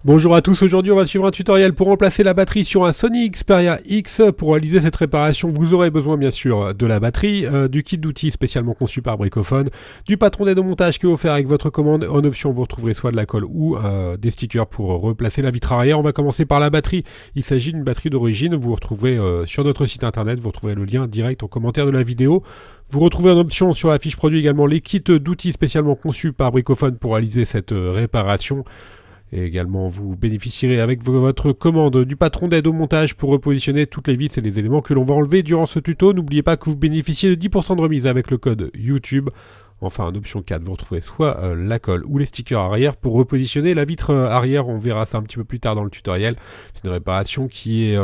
Bonjour à tous, aujourd'hui on va suivre un tutoriel pour remplacer la batterie sur un Sony Xperia X. Pour réaliser cette réparation, vous aurez besoin bien sûr de la batterie, du kit d'outils spécialement conçu par Bricophone, du patron d'aide au montage qui est offert avec votre commande. En option, vous retrouverez soit de la colle ou des stickers pour replacer la vitre arrière. On va commencer par la batterie. Il s'agit d'une batterie d'origine, vous retrouverez sur notre site internet, vous retrouverez le lien direct en commentaire de la vidéo. Vous retrouvez en option sur la fiche produit également les kits d'outils spécialement conçus par Bricophone pour réaliser cette réparation. Et également, vous bénéficierez avec votre commande du patron d'aide au montage pour repositionner toutes les vis et les éléments que l'on va enlever durant ce tuto. N'oubliez pas que vous bénéficiez de 10% de remise avec le code YouTube. Enfin, en option 4, vous retrouvez soit la colle ou les stickers arrière pour repositionner la vitre arrière. On verra ça un petit peu plus tard dans le tutoriel. C'est une réparation qui est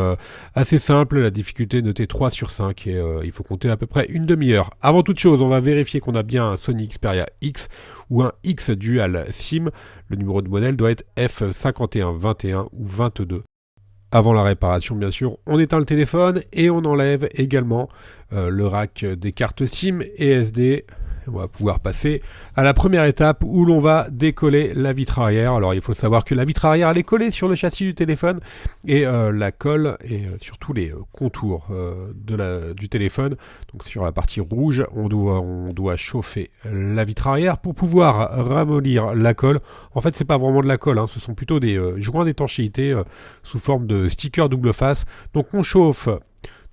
assez simple. La difficulté est notée 3 sur 5 et il faut compter à peu près une demi-heure. Avant toute chose, on va vérifier qu'on a bien un Sony Xperia X ou un X Dual SIM. Le numéro de modèle doit être F5121 ou 22. Avant la réparation, bien sûr, on éteint le téléphone et on enlève également le rack des cartes SIM et SD. On va pouvoir passer à la première étape où l'on va décoller la vitre arrière. Alors il faut savoir que la vitre arrière elle est collée sur le châssis du téléphone et la colle et sur tous les contours du téléphone. Donc sur la partie rouge, on doit chauffer la vitre arrière pour pouvoir ramollir la colle. En fait, c'est pas vraiment de la colle, ce sont plutôt des joints d'étanchéité sous forme de sticker double face. Donc on chauffe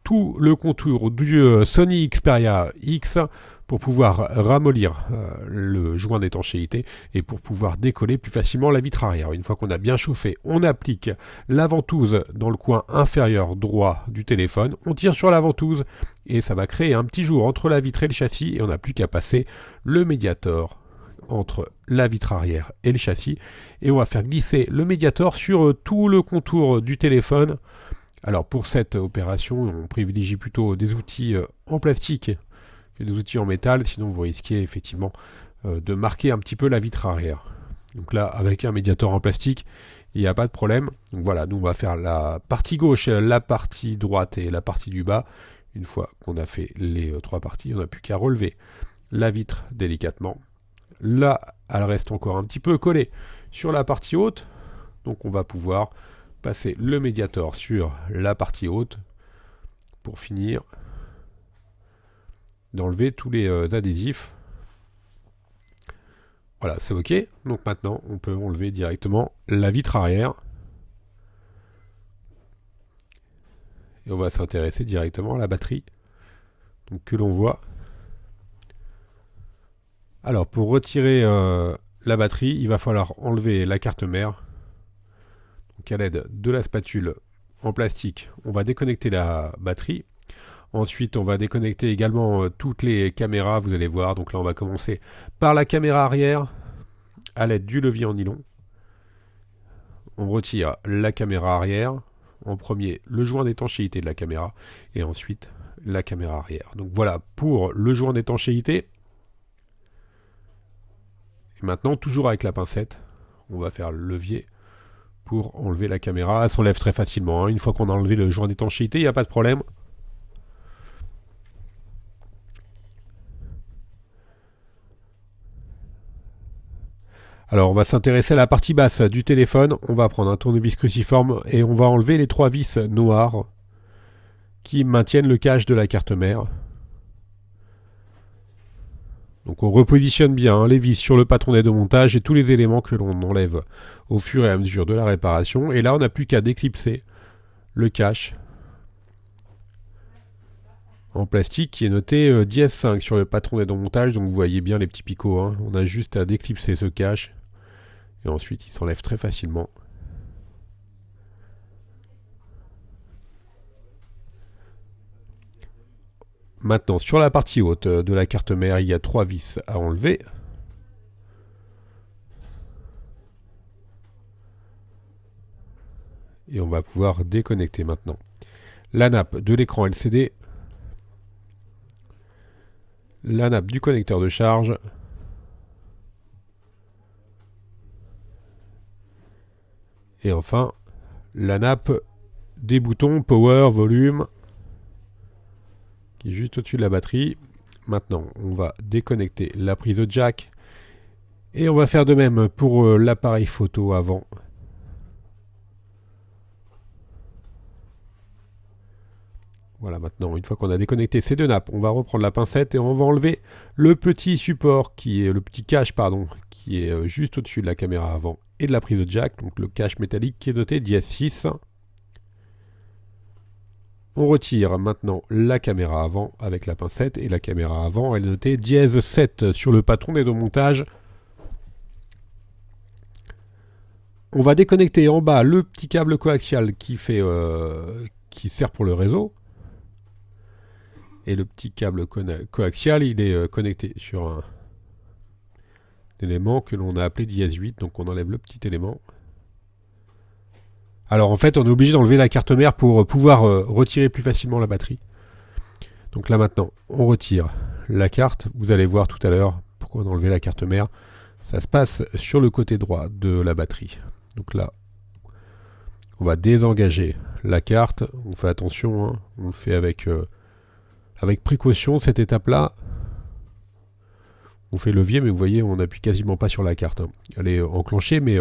tout le contour du Sony Xperia X pour pouvoir ramollir le joint d'étanchéité et pour pouvoir décoller plus facilement la vitre arrière. Une fois qu'on a bien chauffé, on applique la ventouse dans le coin inférieur droit du téléphone, on tire sur la ventouse et ça va créer un petit jour entre la vitre et le châssis et on n'a plus qu'à passer le médiator entre la vitre arrière et le châssis et on va faire glisser le médiator sur tout le contour du téléphone. Alors pour cette opération, on privilégie plutôt des outils en plastique que des outils en métal, sinon vous risquez effectivement de marquer un petit peu la vitre arrière. Donc là, avec un médiator en plastique, il n'y a pas de problème. Donc voilà, nous on va faire la partie gauche, la partie droite et la partie du bas. Une fois qu'on a fait les trois parties, on n'a plus qu'à relever la vitre délicatement. Là, elle reste encore un petit peu collée sur la partie haute. Donc on va pouvoir passer le médiator sur la partie haute pour finir d'enlever tous les adhésifs. Voilà, c'est OK. Donc maintenant, on peut enlever directement la vitre arrière. Et on va s'intéresser directement à la batterie. Donc que l'on voit. Alors, pour retirer la batterie, il va falloir enlever la carte mère. Donc à l'aide de la spatule en plastique, on va déconnecter la batterie. Ensuite, on va déconnecter également toutes les caméras, vous allez voir. Donc là, on va commencer par la caméra arrière à l'aide du levier en nylon. On retire la caméra arrière. En premier, le joint d'étanchéité de la caméra et ensuite la caméra arrière. Donc voilà pour le joint d'étanchéité. Et maintenant, toujours avec la pincette, on va faire le levier pour enlever la caméra. Elle s'enlève très facilement. Une fois qu'on a enlevé le joint d'étanchéité, il n'y a pas de problème. Alors on va s'intéresser à la partie basse du téléphone, on va prendre un tournevis cruciforme et on va enlever les trois vis noires qui maintiennent le cache de la carte mère. Donc on repositionne bien les vis sur le patron d'aide au montage et tous les éléments que l'on enlève au fur et à mesure de la réparation. Et là on n'a plus qu'à déclipser le cache en plastique qui est noté 10S5 sur le patron d'aide au montage. Donc vous voyez bien les petits picots, on a juste à déclipser ce cache. Et ensuite, il s'enlève très facilement. Maintenant, sur la partie haute de la carte mère, il y a trois vis à enlever. Et on va pouvoir déconnecter maintenant la nappe de l'écran LCD, la nappe du connecteur de charge, et enfin, la nappe des boutons Power, Volume, qui est juste au-dessus de la batterie. Maintenant, on va déconnecter la prise de jack. Et on va faire de même pour l'appareil photo avant. Voilà, maintenant, une fois qu'on a déconnecté ces deux nappes, on va reprendre la pincette et on va enlever le petit support, le petit cache, pardon, qui est juste au-dessus de la caméra avant et de la prise de jack, donc le cache métallique qui est noté dièse 6. On retire maintenant la caméra avant avec la pincette et la caméra avant, elle est notée dièse 7 sur le patron des deux montages. On va déconnecter en bas le petit câble coaxial qui sert pour le réseau. Et le petit câble coaxial, il est connecté sur un élément que l'on a appelé dièse 8. Donc on enlève le petit élément. Alors en fait, on est obligé d'enlever la carte mère pour pouvoir retirer plus facilement la batterie. Donc là maintenant, on retire la carte. Vous allez voir tout à l'heure pourquoi on a enlevé la carte mère. Ça se passe sur le côté droit de la batterie. Donc là, on va désengager la carte. On fait attention, hein. On le fait avec précaution cette étape-là. On fait levier, mais vous voyez, on n'appuie quasiment pas sur la carte. Hein. Elle est enclenchée, mais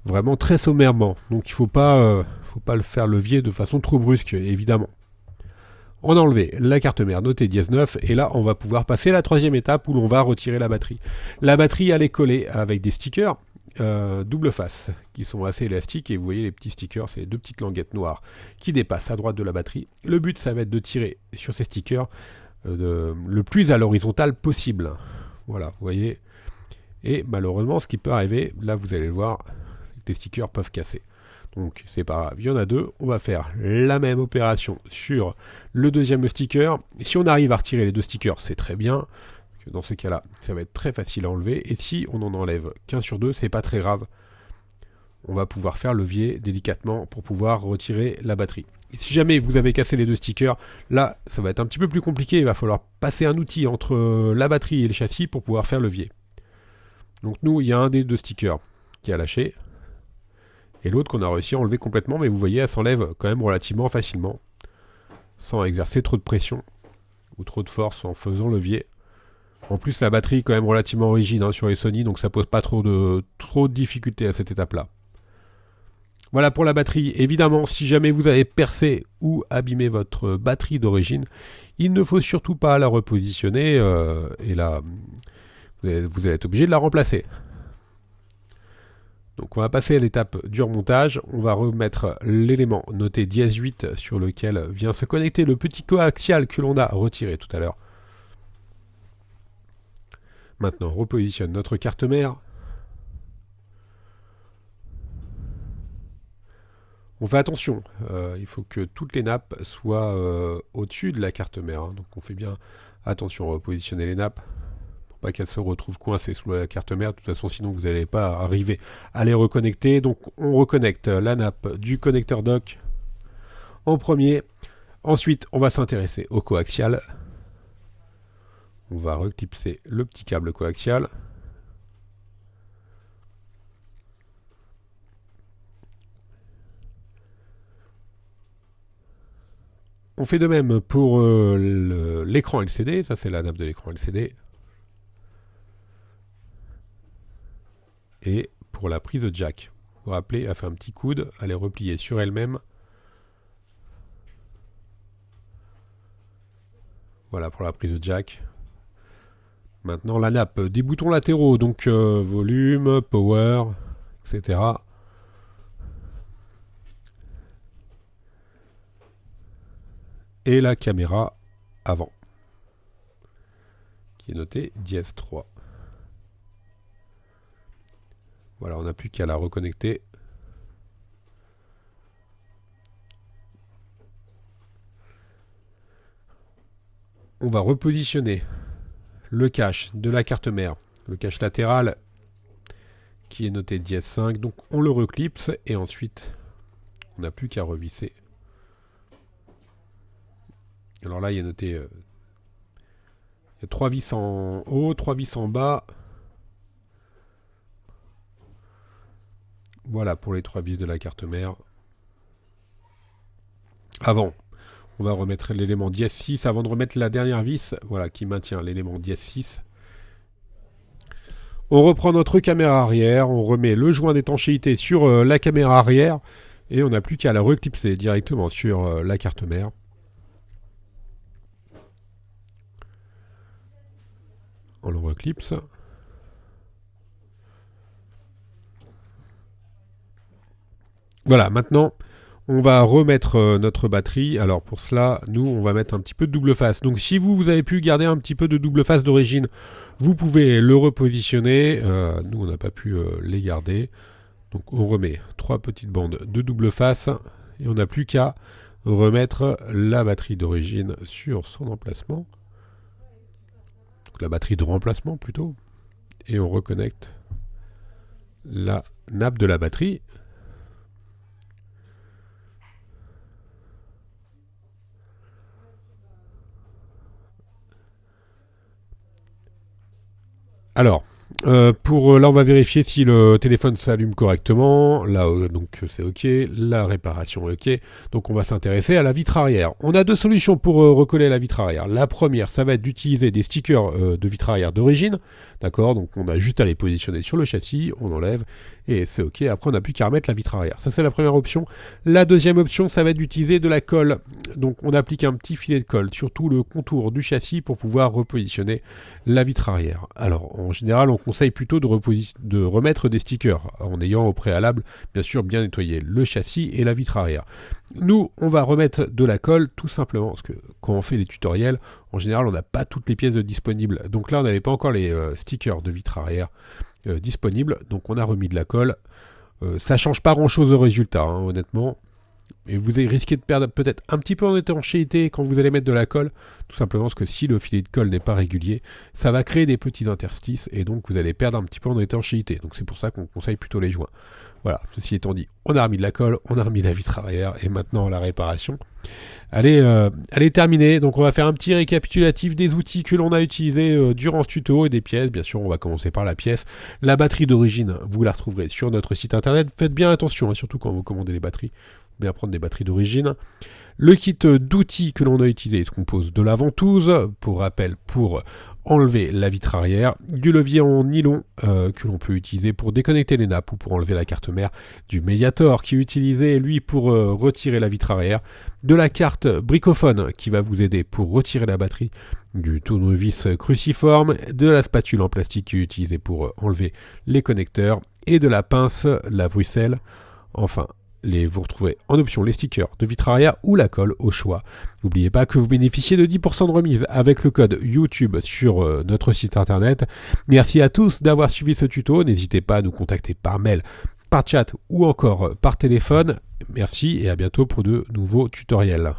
vraiment très sommairement. Donc il ne faut pas le faire levier de façon trop brusque, évidemment. On a enlevé la carte mère notée dièse 9, et là, on va pouvoir passer à la troisième étape où l'on va retirer la batterie. La batterie, elle est collée avec des stickers double face qui sont assez élastiques, et vous voyez les petits stickers, c'est deux petites languettes noires qui dépassent à droite de la batterie. Le but, ça va être de tirer sur ces stickers le plus à l'horizontale possible. Voilà, vous voyez. Et malheureusement, ce qui peut arriver, là vous allez le voir, c'est que les stickers peuvent casser. Donc c'est pas grave, il y en a deux. On va faire la même opération sur le deuxième sticker. Si on arrive à retirer les deux stickers, c'est très bien. Dans ces cas-là, ça va être très facile à enlever. Et si on en enlève qu'un sur deux, c'est pas très grave. On va pouvoir faire levier délicatement pour pouvoir retirer la batterie. Et si jamais vous avez cassé les deux stickers, là, ça va être un petit peu plus compliqué. Il va falloir passer un outil entre la batterie et le châssis pour pouvoir faire levier. Donc nous, il y a un des deux stickers qui a lâché. Et l'autre qu'on a réussi à enlever complètement. Mais vous voyez, elle s'enlève quand même relativement facilement. Sans exercer trop de pression ou trop de force en faisant levier. En plus, la batterie est quand même relativement rigide hein, sur les Sony, donc ça pose pas trop de difficultés à cette étape-là. Voilà pour la batterie. Évidemment, si jamais vous avez percé ou abîmé votre batterie d'origine, il ne faut surtout pas la repositionner et là, vous allez être obligé de la remplacer. Donc on va passer à l'étape du remontage. On va remettre l'élément noté dièse 8 sur lequel vient se connecter le petit coaxial que l'on a retiré tout à l'heure. Maintenant, on repositionne notre carte mère. On fait attention, il faut que toutes les nappes soient au-dessus de la carte mère. Hein. Donc on fait bien attention à repositionner les nappes pour pas qu'elles se retrouvent coincées sous la carte mère. De toute façon, sinon vous n'allez pas arriver à les reconnecter. Donc on reconnecte la nappe du connecteur dock en premier. Ensuite, on va s'intéresser au coaxial. On va reclipser le petit câble coaxial. On fait de même pour l'écran LCD. Ça, c'est la nappe de l'écran LCD. Et pour la prise de jack. Vous vous rappelez, elle fait un petit coude. Elle est repliée sur elle-même. Voilà pour la prise de jack. Maintenant, la nappe des boutons latéraux, donc volume, power, etc. Et la caméra avant, qui est notée dièse 3. Voilà, on n'a plus qu'à la reconnecter. On va repositionner le cache de la carte mère, le cache latéral qui est noté dièse 5, donc on le reclipse et ensuite on n'a plus qu'à revisser. Alors là il y a noté il y a 3 vis en haut, 3 vis en bas. Voilà pour les 3 vis de la carte mère. Avant, on va remettre l'élément dièse 6 avant de remettre la dernière vis, voilà, qui maintient l'élément dièse 6. On reprend notre caméra arrière, on remet le joint d'étanchéité sur la caméra arrière et on n'a plus qu'à la reclipser directement sur la carte mère. On le reclipse. Voilà, maintenant, on va remettre notre batterie. Alors pour cela, nous, on va mettre un petit peu de double face. Donc si vous avez pu garder un petit peu de double face d'origine, vous pouvez le repositionner. Nous, on n'a pas pu les garder. Donc on remet 3 petites bandes de double face. Et on n'a plus qu'à remettre la batterie d'origine sur son emplacement. Donc, la batterie de remplacement plutôt. Et on reconnecte la nappe de la batterie. Alors, là on va vérifier si le téléphone s'allume correctement. Là, donc c'est OK. La réparation est OK. Donc on va s'intéresser à la vitre arrière. On a 2 solutions pour recoller la vitre arrière. La première, ça va être d'utiliser des stickers de vitre arrière d'origine. D'accord, donc on a juste à les positionner sur le châssis, on enlève et c'est OK. Après, on n'a plus qu'à remettre la vitre arrière. Ça, c'est la première option. La deuxième option, ça va être d'utiliser de la colle. Donc on applique un petit filet de colle sur tout le contour du châssis pour pouvoir repositionner la vitre arrière. Alors, en général, on conseille plutôt de remettre des stickers en ayant au préalable, bien sûr, bien nettoyé le châssis et la vitre arrière. Nous, on va remettre de la colle tout simplement parce que quand on fait les tutoriels, en général, on n'a pas toutes les pièces disponibles. Donc là, on n'avait pas encore les stickers de vitre arrière disponibles. Donc on a remis de la colle. Ça change pas grand-chose au résultat, hein, honnêtement. Et vous risquez de perdre peut-être un petit peu en étanchéité quand vous allez mettre de la colle, tout simplement parce que si le filet de colle n'est pas régulier, ça va créer des petits interstices et donc vous allez perdre un petit peu en étanchéité. Donc c'est pour ça qu'on conseille plutôt les joints. Voilà, ceci étant dit, on a remis de la colle, on a remis la vitre arrière et maintenant la réparation. Elle est terminée, donc on va faire un petit récapitulatif des outils que l'on a utilisés durant ce tuto et des pièces. Bien sûr, on va commencer par la pièce. La batterie d'origine, vous la retrouverez sur notre site internet. Faites bien attention, hein, surtout quand vous commandez les batteries. Bien prendre des batteries d'origine. Le kit d'outils que l'on a utilisé se compose de la ventouse, pour rappel, pour enlever la vitre arrière, du levier en nylon que l'on peut utiliser pour déconnecter les nappes ou pour enlever la carte mère, du médiator qui est utilisé lui pour retirer la vitre arrière, de la carte bricophone qui va vous aider pour retirer la batterie, du tournevis cruciforme, de la spatule en plastique qui est utilisée pour enlever les connecteurs et de la pince, la Bruxelles, enfin. Vous retrouvez en option les stickers de vitre arrière ou la colle au choix. N'oubliez pas que vous bénéficiez de 10% de remise avec le code YouTube sur notre site internet. Merci à tous d'avoir suivi ce tuto. N'hésitez pas à nous contacter par mail, par chat ou encore par téléphone. Merci et à bientôt pour de nouveaux tutoriels.